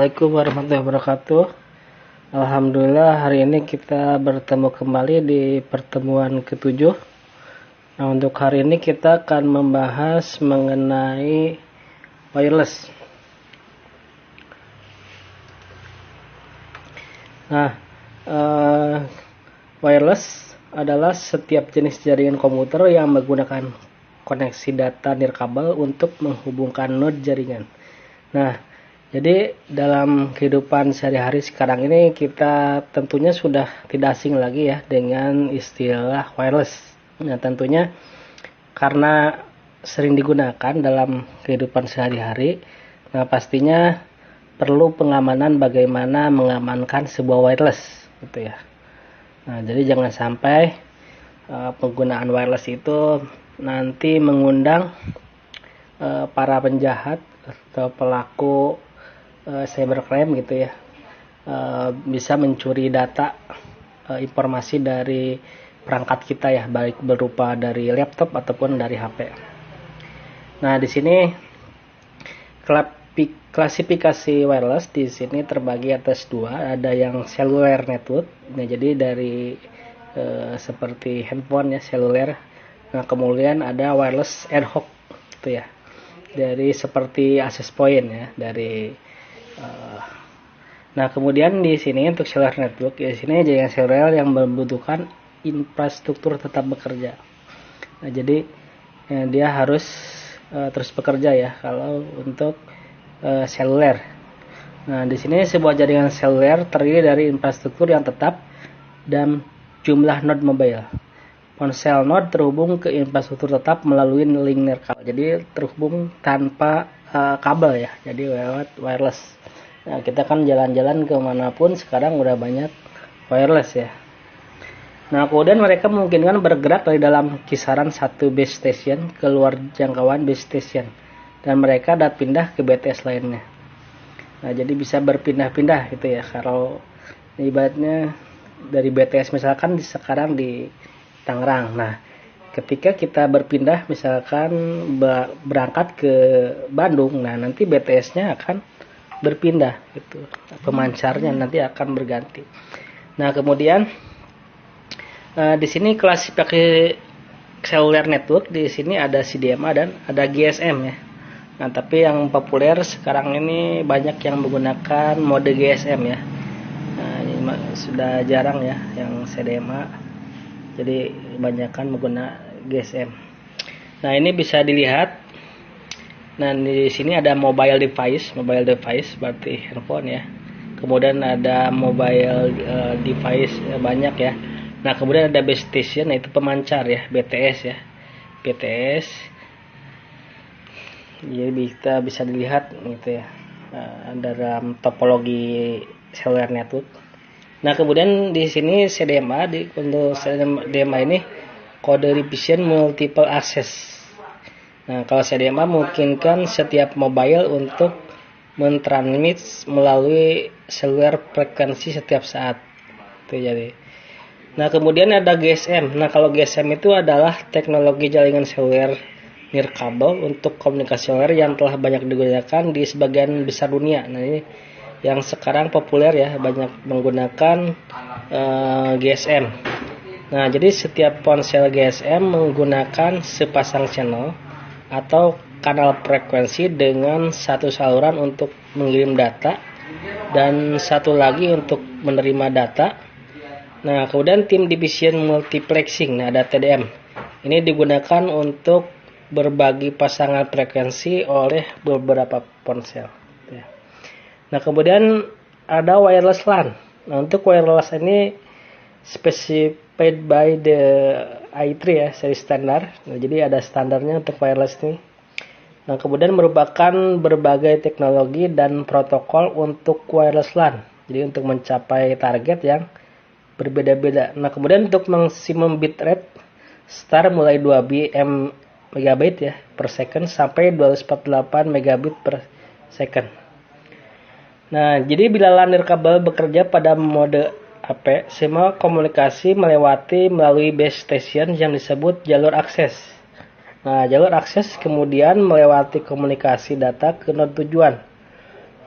Assalamualaikum warahmatullahi wabarakatuh. Alhamdulillah hari ini kita bertemu kembali di pertemuan ke-7. Nah, untuk hari ini kita akan membahas mengenai wireless. Nah, wireless adalah setiap jenis jaringan komputer yang menggunakan koneksi data nirkabel untuk menghubungkan node jaringan. Nah, jadi dalam kehidupan sehari-hari sekarang ini kita tentunya sudah tidak asing lagi ya dengan istilah wireless. Nah, tentunya karena sering digunakan dalam kehidupan sehari-hari, nah pastinya perlu pengamanan bagaimana mengamankan sebuah wireless gitu ya. Nah, jadi jangan sampai penggunaan wireless itu nanti mengundang para penjahat atau pelaku cybercrime gitu ya, bisa mencuri data informasi dari perangkat kita ya, baik berupa dari laptop ataupun dari HP. Nah, di sini klasifikasi wireless di sini terbagi atas dua, ada yang cellular network. Nah, jadi dari seperti handphone ya, seluler. Nah, kemudian ada wireless ad hoc gitu ya, dari seperti access point ya, dari nah, kemudian di sini untuk cellular network, di sini jaringan seluler yang membutuhkan infrastruktur tetap bekerja. Nah, jadi dia harus terus bekerja ya kalau untuk seluler. Nah, di sini sebuah jaringan seluler terdiri dari infrastruktur yang tetap dan jumlah node mobile. Ponsel node terhubung ke infrastruktur tetap melalui link nirkabel. Jadi terhubung tanpa kabel ya, jadi lewat wireless. Nah, kita kan jalan-jalan kemanapun sekarang udah banyak wireless ya. Nah, kemudian mereka memungkinkan bergerak dari dalam kisaran satu base station ke luar jangkauan base station, dan mereka dapat pindah ke BTS lainnya. Nah, jadi bisa berpindah-pindah gitu ya. Kalau ibaratnya dari BTS misalkan sekarang di Tangerang. Nah, ketika kita berpindah misalkan berangkat ke Bandung, nah nanti BTS-nya akan berpindah gitu. Pemancarnya nanti akan berganti. Nah, kemudian di sini klasifikasi cellular network, di sini ada CDMA dan ada GSM ya. Nah, tapi yang populer sekarang ini banyak yang menggunakan mode GSM ya. Nah, ini sudah jarang ya yang CDMA. Jadi kebanyakan menggunakan GSM. Nah, ini bisa dilihat. Nah, di sini ada mobile device berarti handphone ya. Kemudian ada mobile device banyak ya. Nah, kemudian ada base station, yaitu pemancar ya, BTS ya. BTS. Jadi kita bisa dilihat gitu ya, dalam topologi cellular network. Nah, kemudian di sini CDMA, untuk CDMA ini kode division multiple access. Nah, kalau CDMA memungkinkan setiap mobile untuk mentransmit melalui seluler frekuensi setiap saat. Itu jadi. Nah, kemudian ada GSM. Nah, kalau GSM itu adalah teknologi jaringan seluler nirkabel untuk komunikasi seluler yang telah banyak digunakan di sebagian besar dunia. Nah, ini yang sekarang populer ya, banyak menggunakan GSM. Nah, jadi setiap ponsel GSM menggunakan sepasang channel atau kanal frekuensi dengan satu saluran untuk mengirim data dan satu lagi untuk menerima data. Nah, kemudian tim division multiplexing, nah ada TDM. Ini digunakan untuk berbagi pasangan frekuensi oleh beberapa ponsel. Nah, kemudian ada wireless LAN. Nah, untuk wireless ini specified by the i3 ya, seri standar. Nah, jadi ada standarnya untuk wireless ini. Nah, kemudian merupakan berbagai teknologi dan protokol untuk wireless LAN. Jadi untuk mencapai target yang berbeda-beda. Nah, kemudian untuk maksimum bitrate start mulai 2 megabit ya per second sampai 248 megabit per second. Nah, jadi bila LAN nirkabel bekerja pada mode AP, semua komunikasi melalui base station yang disebut jalur akses. Nah, jalur akses kemudian melewati komunikasi data ke node tujuan.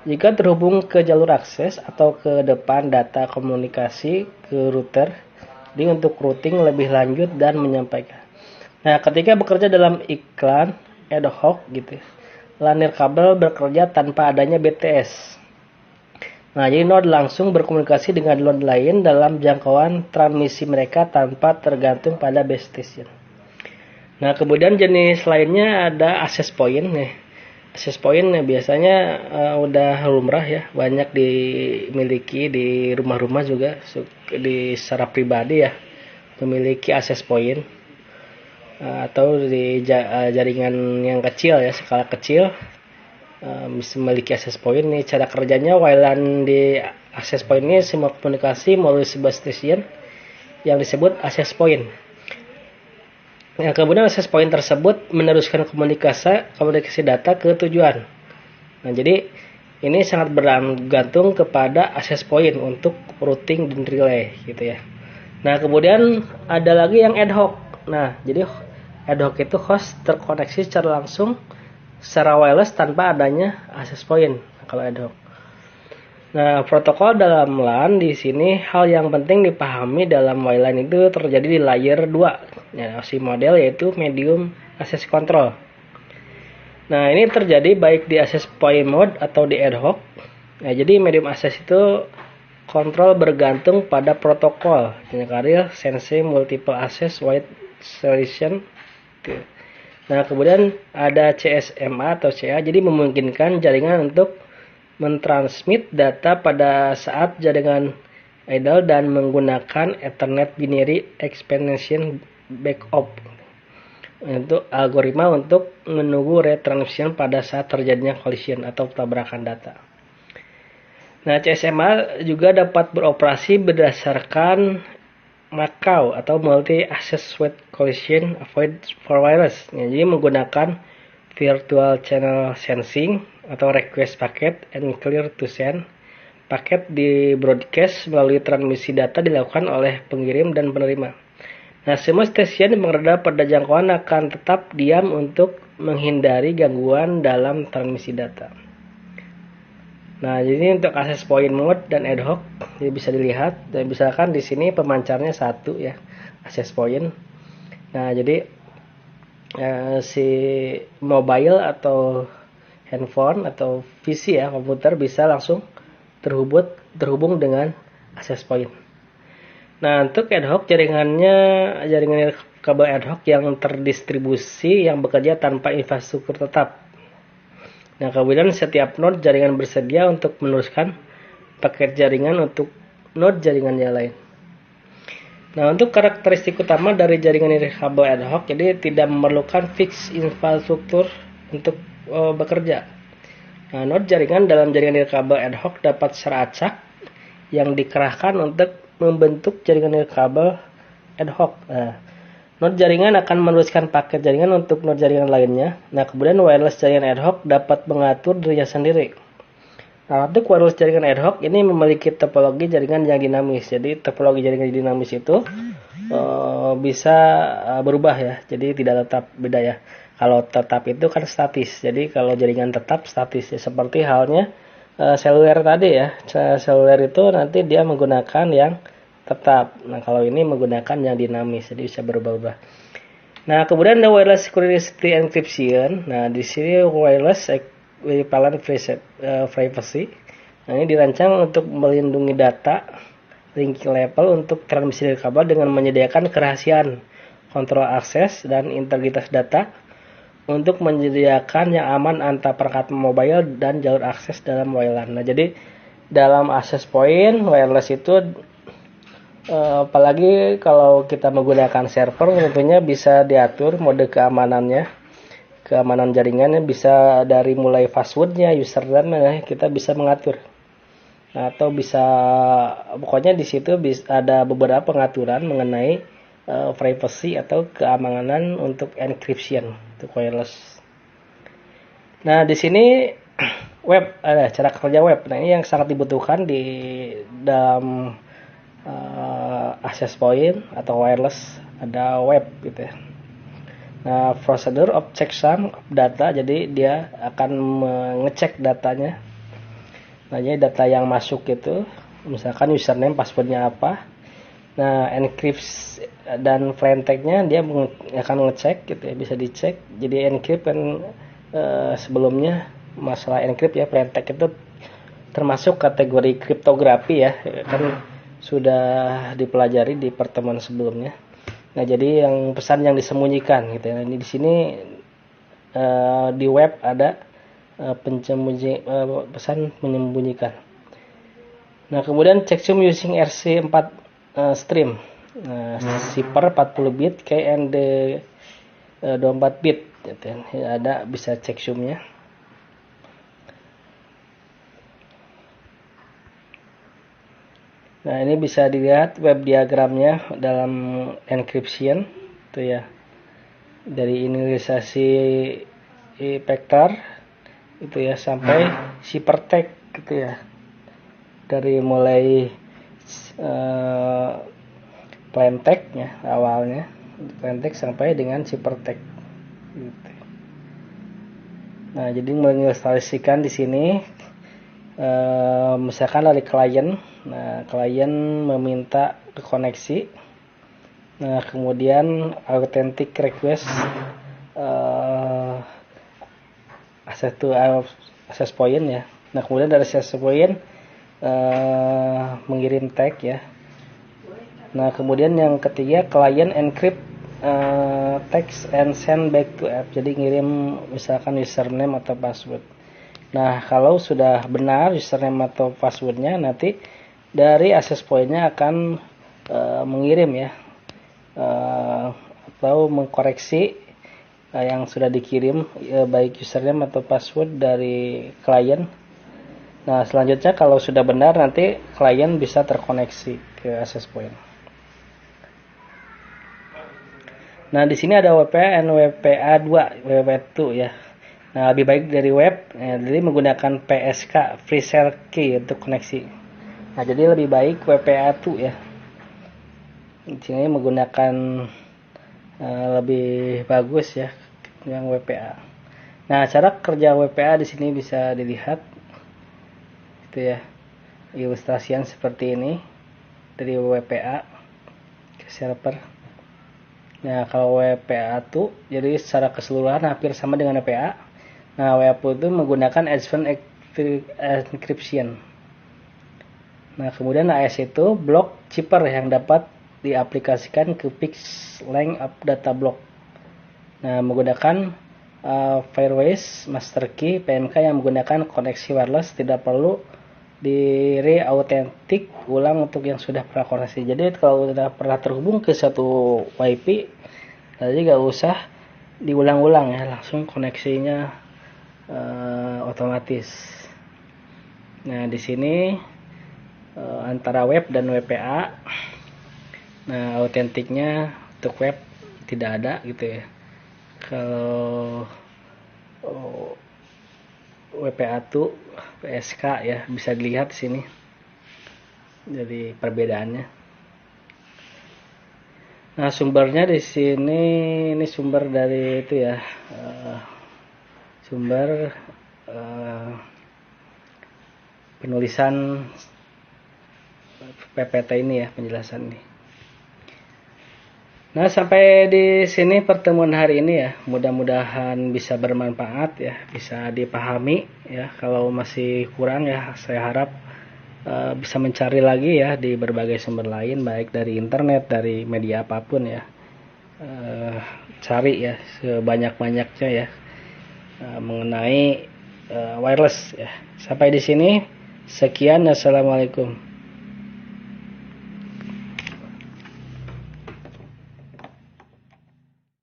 Jika terhubung ke jalur akses atau ke depan data komunikasi ke router, jadi untuk routing lebih lanjut dan menyampaikan. Nah, ketika bekerja dalam iklan ad hoc gitu, LAN kabel bekerja tanpa adanya BTS. Nah, jadi node langsung berkomunikasi dengan node lain dalam jangkauan transmisi mereka tanpa tergantung pada base station. Nah, kemudian jenis lainnya ada access point nih. Access point biasanya udah lumrah ya, banyak dimiliki di rumah-rumah juga di secara pribadi ya, memiliki access point atau di jaringan yang kecil ya, skala kecil bisa memiliki access point nih. Cara kerjanya WLAN di access point ini semua komunikasi melalui sebuah station yang disebut access point. Nah, kemudian access point tersebut meneruskan komunikasi data ke tujuan. Nah, jadi ini sangat bergantung kepada access point untuk routing dan relay gitu ya. Nah, kemudian ada lagi yang ad hoc. Nah, jadi ad hoc itu host terkoneksi secara langsung secara wireless tanpa adanya access point. Nah, kalau ad hoc. Nah, protokol dalam LAN di sini hal yang penting dipahami dalam WLAN itu terjadi di layer 2. Ya, si model yaitu medium access control. Nah, ini terjadi baik di access point mode atau di ad hoc. Nah, jadi medium access itu kontrol bergantung pada protokol. Carrier Sensing Multiple Access Wide Solution. Nah, kemudian ada CSMA atau CA, jadi memungkinkan jaringan untuk mentransmit data pada saat jaringan idle dan menggunakan Ethernet Binary Expansion Backup untuk algoritma untuk menunggu retransmission pada saat terjadinya collision atau tabrakan data. Nah, CSMA juga dapat beroperasi berdasarkan MACAW atau Multi Access Wide Collision Avoid for Wireless. Ya, jadi menggunakan Virtual Channel Sensing atau request packet and clear to send. Paket di broadcast melalui transmisi data dilakukan oleh pengirim dan penerima. Nah, semua stasiun yang berada pada jangkauan akan tetap diam untuk menghindari gangguan dalam transmisi data. Nah, jadi untuk access point mode dan ad hoc jadi bisa dilihat, dan misalkan di sini pemancarnya satu ya, access point. Nah, jadi si mobile atau handphone atau PC ya, komputer bisa langsung terhubung dengan access point. Nah, untuk ad hoc jaringan kabel ad hoc yang terdistribusi yang bekerja tanpa infrastruktur tetap. Nah, kemudian setiap node jaringan bersedia untuk meneruskan paket jaringan untuk node jaringan yang lain. Nah, untuk karakteristik utama dari jaringan kabel ad hoc, jadi tidak memerlukan fixed infrastruktur untuk bekerja. Nah, node jaringan dalam jaringan kabel ad hoc dapat secara acak yang dikerahkan untuk membentuk jaringan kabel ad hoc. Nah, node jaringan akan meneruskan paket jaringan untuk node jaringan lainnya. Nah, kemudian wireless jaringan ad hoc dapat mengatur dirinya sendiri. Nah, untuk wireless jaringan ad hoc ini memiliki topologi jaringan yang dinamis. Jadi topologi jaringan yang dinamis itu bisa berubah ya. Jadi tidak tetap, beda ya. Kalau tetap itu kan statis. Jadi kalau jaringan tetap statis ya, seperti halnya seluler tadi ya. Seluler itu nanti dia menggunakan yang tetap. Nah, kalau ini menggunakan yang dinamis, jadi bisa berubah-ubah. Nah, kemudian ada wireless security encryption. Nah, di sini wireless equivalent privacy. Nah, ini dirancang untuk melindungi data linking level untuk transmisi dari kabel dengan menyediakan kerahasiaan, kontrol akses, dan integritas data untuk menyediakan yang aman antar perangkat mobile dan jalur akses dalam WLAN. Nah, jadi dalam access point wireless itu apalagi kalau kita menggunakan server, tentunya bisa diatur mode keamanannya, keamanan jaringannya bisa dari mulai passwordnya, username, kita bisa mengatur. Nah, atau bisa pokoknya di situ ada beberapa pengaturan mengenai privacy atau keamanan untuk encryption untuk wireless. Nah, di sini web ada cara kerja web. Nah, ini yang sangat dibutuhkan di dalam access point atau wireless, ada web gitu ya. Nah, procedure of checksum of data, jadi dia akan mengecek datanya. Nah, jadi data yang masuk itu, misalkan username, passwordnya apa. Nah, encrypt dan plain text-nya dia akan ngecek gitu ya, bisa dicek. Jadi encrypt kan sebelumnya masalah encrypt ya, plain text itu termasuk kategori kriptografi ya, kan sudah dipelajari di pertemuan sebelumnya. Nah, jadi yang pesan yang disembunyikan gitu ya. Ini di sini di web ada pesan menyembunyikan. Nah, kemudian checksum using RC4 stream. Zipper 40 bit, KND 24 bit gitu ya. Ada bisa checksumnya. Nah, ini bisa dilihat web diagramnya dalam encryption itu ya. Dari inisialisasi vektor itu ya sampai ciphertext gitu ya. Dari mulai plain text ya awalnya, plain text sampai dengan ciphertext gitu. Nah, jadi mengilustrasikan di sini misalkan dari klien. Nah, klien meminta koneksi. Nah, kemudian authentic request access point ya. Nah, kemudian dari access point mengirim tag ya. Nah, kemudian yang ketiga klien encrypt text and send back to app. Jadi ngirim misalkan username atau password. Nah, kalau sudah benar username atau passwordnya, nanti dari access point-nya akan mengirim ya atau mengkoreksi yang sudah dikirim baik username atau password dari klien. Nah, selanjutnya kalau sudah benar nanti klien bisa terkoneksi ke access point. Nah, di sini ada WPA and WPA2, WPA2 ya. Nah, lebih baik dari web, jadi menggunakan PSK, Free Share Key untuk koneksi. Nah, jadi lebih baik WPA2 ya. Di sini menggunakan lebih bagus ya yang WPA. Nah, cara kerja WPA di sini bisa dilihat itu ya. Ilustrasian seperti ini dari WPA ke server. Nah, kalau WPA2 jadi secara keseluruhan hampir sama dengan WPA. Nah, WPA itu menggunakan advanced encryption. Nah, kemudian AES itu block zipper yang dapat diaplikasikan ke fixed length of data block. Nah, menggunakan Fairways Master Key PMK yang menggunakan koneksi wireless, tidak perlu di re-authentic ulang untuk yang sudah pernah koneksi. Jadi kalau sudah pernah terhubung ke satu WiFi, jadi nggak usah diulang-ulang ya, langsung koneksinya otomatis. Nah, di sini antara web dan WPA. Nah, autentiknya untuk web tidak ada gitu ya. Kalau WPA2 PSK ya bisa dilihat di sini. Jadi perbedaannya. Nah, sumbernya di sini ini sumber dari itu ya. Sumber penulisan PPT ini ya, penjelasan ini. Nah, sampai di sini pertemuan hari ini ya. Mudah-mudahan bisa bermanfaat ya, bisa dipahami ya. Kalau masih kurang ya, saya harap bisa mencari lagi ya di berbagai sumber lain, baik dari internet, dari media apapun ya. Cari ya sebanyak-banyaknya ya mengenai wireless ya. Sampai di sini, sekian, assalamualaikum.